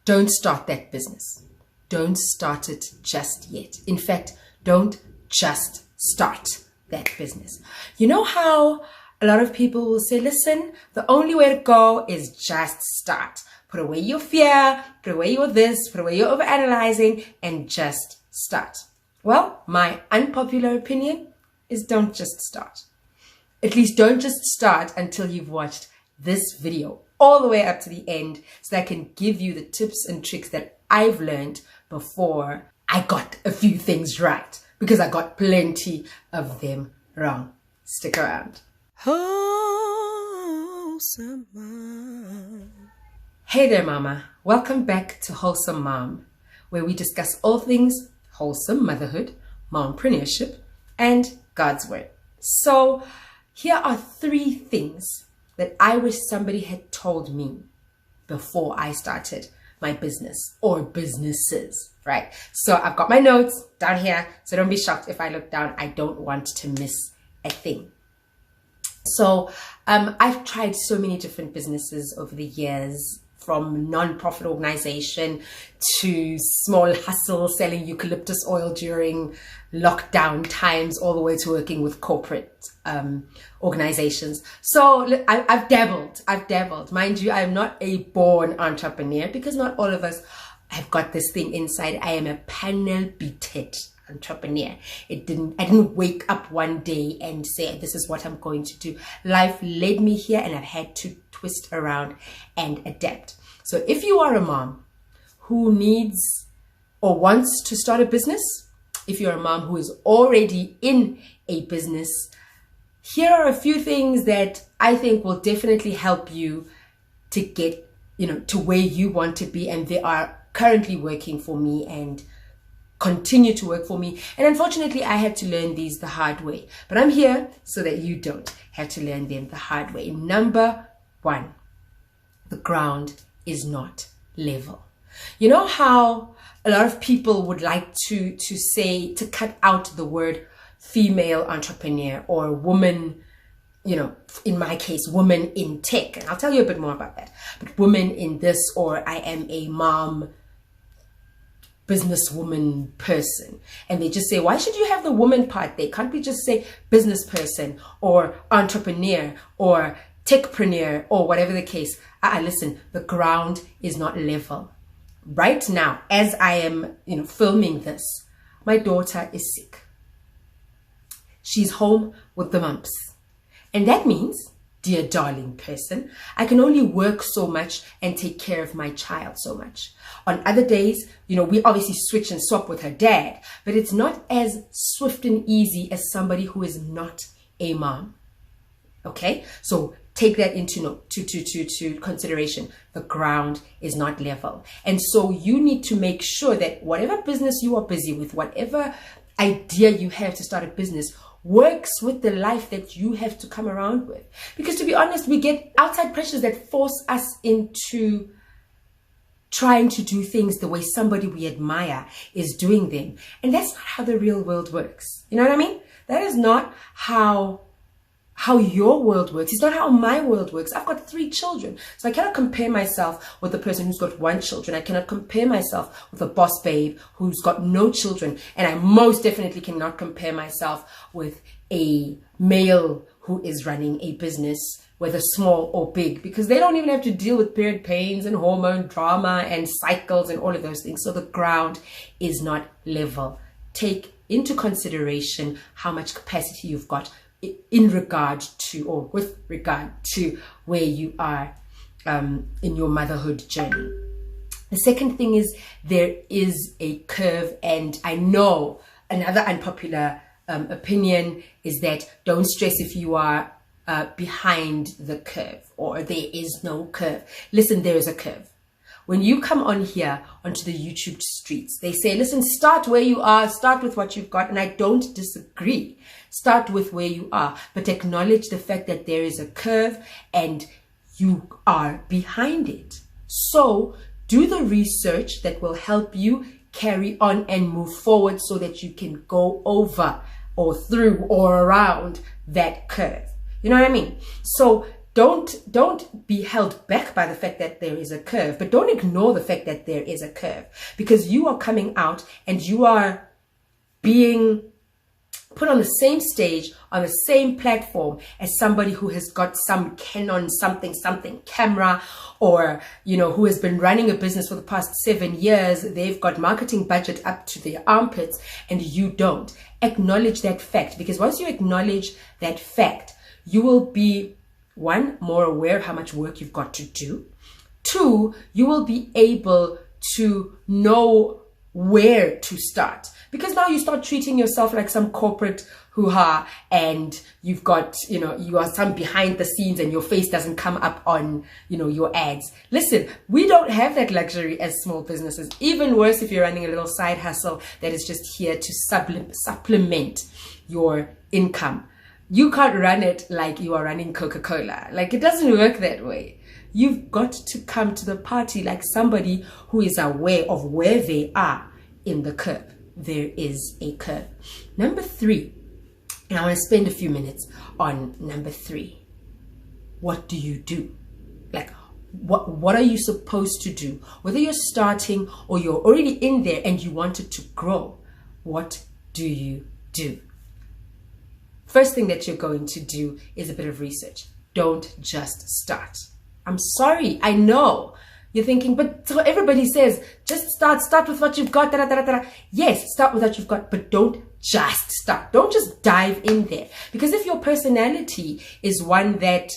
don't start that business. Don't start it just yet. In fact, don't just start that business. You know how a lot of people will say, listen, the only way to go is just start. Put away your fear, put away your this, put away your overanalyzing, and just start. Well, my unpopular opinion is don't just start. At least don't just start until you've watched this video all the way up to the end, so that I can give you the tips and tricks that I've learned before I got a few things right, because I got plenty of them wrong. Stick around. Wholesome Mom. Hey there, Mama. Welcome back to Wholesome Mom, where we discuss all things wholesome motherhood, mompreneurship, and God's Word. So here are 3 things that I wish somebody had told me before I started my business or businesses, right? So I've got my notes down here, so don't be shocked if I look down. I don't want to miss a thing. So I've tried so many different businesses over the years, from non-profit organization to small hustle selling eucalyptus oil during lockdown times, all the way to working with corporate organizations. So I've dabbled. Mind you, I'm not a born entrepreneur, because not all of us have got this thing inside. I am a panel beated entrepreneur. I didn't wake up one day and say, this is what I'm going to do. Life led me here, and I've had to twist around and adapt. So if you are a mom who needs or wants to start a business, if you're a mom who is already in a business, here are a few things that I think will definitely help you to get, to where you want to be. And they are currently working for me and continue to work for me. And unfortunately, I had to learn these the hard way, but I'm here so that you don't have to learn them the hard way. Number 1, the ground is not level. You know how a lot of people would like to cut out the word female entrepreneur or woman, in my case, woman in tech. And I'll tell you a bit more about that. But woman in this, or I am a mom, businesswoman person. And they just say, why should you have the woman part there? Can't we just say business person or entrepreneur or techpreneur or whatever the case? Listen, the ground is not level. Right now, as I am, filming this, my daughter is sick. She's home with the mumps. And that means, dear darling person, I can only work so much and take care of my child so much. On other days, we obviously switch and swap with her dad, but it's not as swift and easy as somebody who is not a mom. Okay? So take that into consideration. The ground is not level. And so you need to make sure that whatever business you are busy with, whatever idea you have to start a business, works with the life that you have to come around with. Because to be honest, we get outside pressures that force us into trying to do things the way somebody we admire is doing them. And that's not how the real world works. You know what I mean? That is not how your world works. It's not how my world works. I've got 3 children. So I cannot compare myself with the person who's got 1 child. I cannot compare myself with a boss babe who's got no children. And I most definitely cannot compare myself with a male who is running a business, whether small or big, because they don't even have to deal with period pains and hormone drama and cycles and all of those things. So the ground is not level. Take into consideration how much capacity you've got in regard to, or with regard to, where you are in your motherhood journey. The second thing is, there is a curve, and I know another unpopular opinion is that don't stress if you are behind the curve or there is no curve. Listen, there is a curve. When you come on here onto the YouTube streets, they say, listen, start where you are, start with what you've got. And I don't disagree. Start with where you are, but acknowledge the fact that there is a curve and you are behind it. So do the research that will help you carry on and move forward so that you can go over or through or around that curve. You know what I mean? So don't be held back by the fact that there is a curve, but don't ignore the fact that there is a curve, because you are coming out and you are being put on the same stage, on the same platform as somebody who has got some Canon something camera, or who has been running a business for the past 7 years. They've got marketing budget up to their armpits and you don't. Acknowledge that fact, because once you acknowledge that fact, you will be, one, more aware of how much work you've got to do. Two, you will be able to know where to start, because now you start treating yourself like some corporate hoo-ha, and you've got, you are some behind the scenes and your face doesn't come up on, your ads. Listen, we don't have that luxury as small businesses. Even worse if you're running a little side hustle that is just here to supplement your income. You can't run it like you are running Coca-Cola. Like, it doesn't work that way. You've got to come to the party like somebody who is aware of where they are in the curve. There is a curve. Number 3, and I want to spend a few minutes on number 3. What do you do? Like, what are you supposed to do? Whether you're starting or you're already in there and you want it to grow, what do you do? First thing that you're going to do is a bit of research. Don't just start. I'm sorry, I know. You're thinking, but so everybody says, just start with what you've got. Da, da, da, da. Yes, start with what you've got, but don't just start. Don't just dive in there. Because if your personality is one that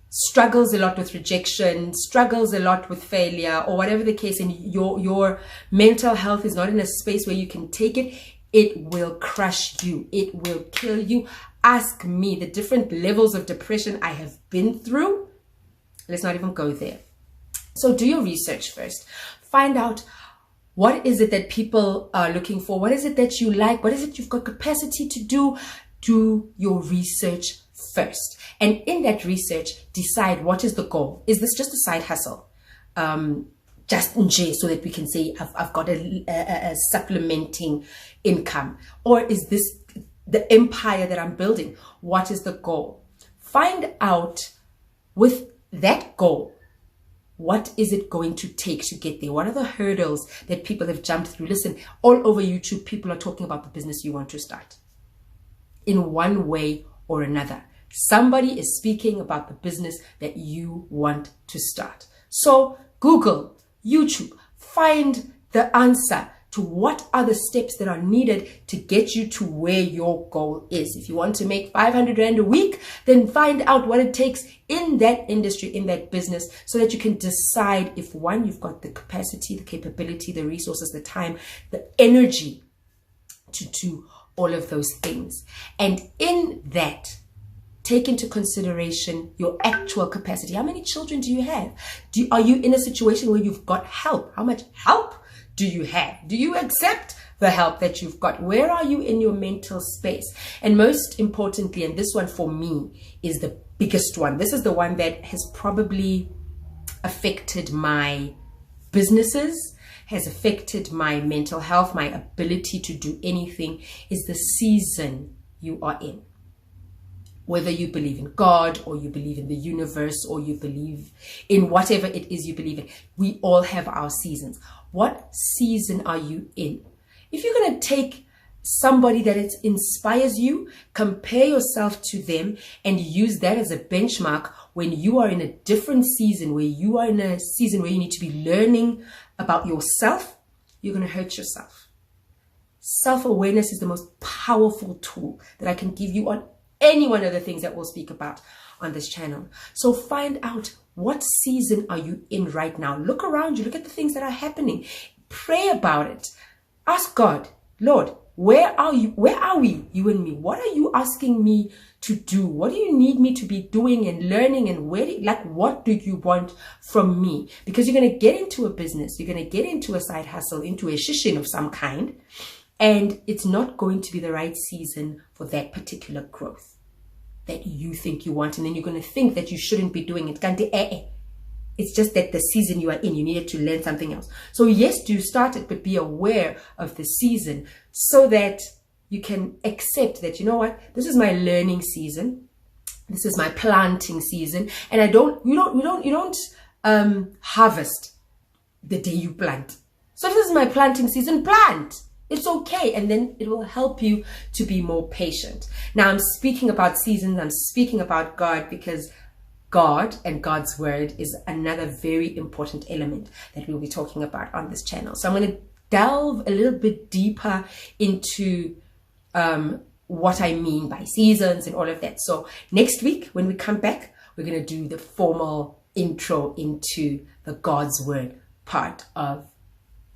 struggles a lot with rejection, struggles a lot with failure, or whatever the case, and your mental health is not in a space where you can take it, it will crush you. It will kill you. Ask me the different levels of depression I have been through. Let's not even go there. So do your research first. Find out, what is it that people are looking for? What is it that you like? What is it you've got capacity to do? Do your research first. And in that research, decide, what is the goal? Is this just a side hustle? Just in J, so that we can say I've got a supplementing income? Or is this the empire that I'm building? What is the goal? Find out, with that goal, what is it going to take to get there? What are the hurdles that people have jumped through? Listen, all over YouTube, people are talking about the business you want to start. In one way or another, somebody is speaking about the business that you want to start. So Google, YouTube, find the answer to what are the steps that are needed to get you to where your goal is. If you want to make 500 Rand a week, then find out what it takes in that industry, in that business, so that you can decide if, one, you've got the capacity, the capability, the resources, the time, the energy to do all of those things. And in that, take into consideration your actual capacity. How many children do you have? Are you in a situation where you've got help? How much help do you have? Do you accept the help that you've got? Where are you in your mental space? And most importantly, and this one for me is the biggest one, this is the one that has probably affected my businesses, has affected my mental health, my ability to do anything, is the season you are in. Whether you believe in God, or you believe in the universe, or you believe in whatever it is you believe in, we all have our seasons. What season are you in? If you're going to take somebody that it inspires you, compare yourself to them, and use that as a benchmark when you are in a different season, where you are in a season where you need to be learning about yourself, you're going to hurt yourself. Self-awareness is the most powerful tool that I can give you on any one of the things that we'll speak about on this channel. So find out, what season are you in right now? Look around you, look at the things that are happening. Pray about it. Ask God, Lord, where are you? Where are we, you and me? What are you asking me to do? What do you need me to be doing and learning? And what do you want from me? Because you're going to get into a business, you're going to get into a side hustle, into a shishin of some kind, and it's not going to be the right season for that particular growth that you think you want. And then you're going to think that you shouldn't be doing it. It's just that the season you are in, you needed to learn something else. So yes, do start it, but be aware of the season so that you can accept that, you know what, this is my learning season. This is my planting season, and you don't harvest the day you plant. So this is my planting season, plant. It's okay, and then it will help you to be more patient. Now I'm speaking about seasons, I'm speaking about God, because God and God's word is another very important element that we'll be talking about on this channel. So I'm going to delve a little bit deeper into what I mean by seasons and all of that. So next week when we come back, we're going to do the formal intro into the God's word part of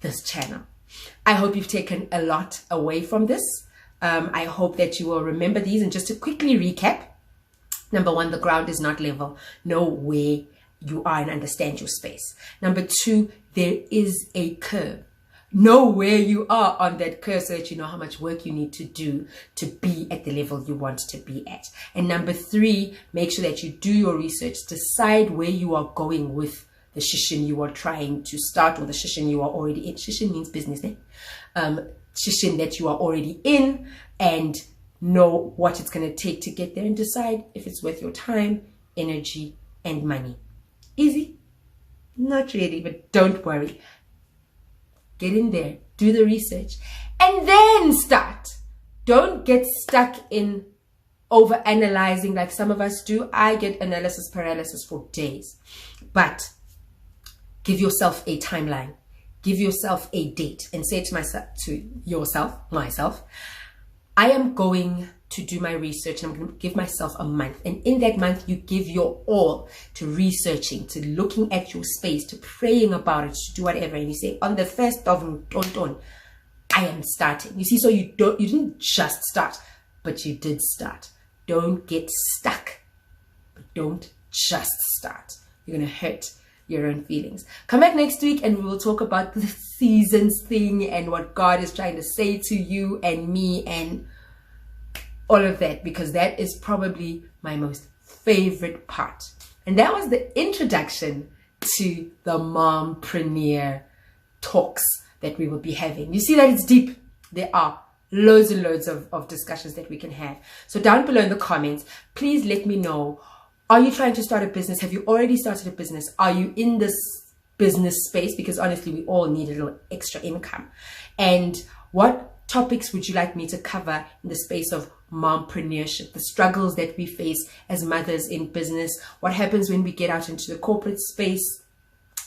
this channel. I hope you've taken a lot away from this. I hope that you will remember these. And just to quickly recap, number one, the ground is not level. Know where you are and understand your space. Number two, there is a curve. Know where you are on that curve so that you know how much work you need to do to be at the level you want to be at. And number three, make sure that you do your research. Decide where you are going with the shishin you are trying to start, or the shishin you are already in. Shishin means business, eh? Shishin that you are already in, and know what it's going to take to get there, and decide if it's worth your time, energy, and money. Easy? Not really, but don't worry. Get in there, do the research, and then start. Don't get stuck in over analyzing like some of us do. I get analysis paralysis for days. But give yourself a timeline, give yourself a date, and say to myself, I am going to do my research, and I'm going to give myself a month. And in that month, you give your all to researching, to looking at your space, to praying about it, to do whatever. And you say, on the 1st of Tonton, I am starting. You see, so you didn't just start, but you did start. Don't get stuck, but don't just start. You're going to hurt your own feelings. Come back next week and we will talk about the seasons thing and what God is trying to say to you and me and all of that, because that is probably my most favorite part. And that was the introduction to the mompreneur talks that we will be having. You see that it's deep. There are loads and loads of discussions that we can have. So down below in the comments, please let me know, are you trying to start a business? Have you already started a business? Are you in this business space? Because honestly, we all need a little extra income. And what topics would you like me to cover in the space of mompreneurship? The struggles that we face as mothers in business. What happens when we get out into the corporate space?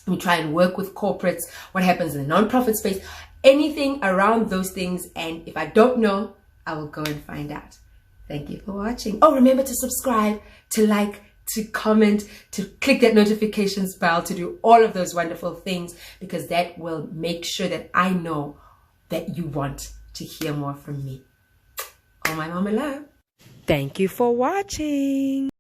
We try and work with corporates. What happens in the nonprofit space? Anything around those things. And if I don't know, I will go and find out. Thank you for watching. Oh, remember to subscribe, to like, to comment, to click that notifications bell, to do all of those wonderful things, because that will make sure that I know that you want to hear more from me. Oh, my mama love. Thank you for watching.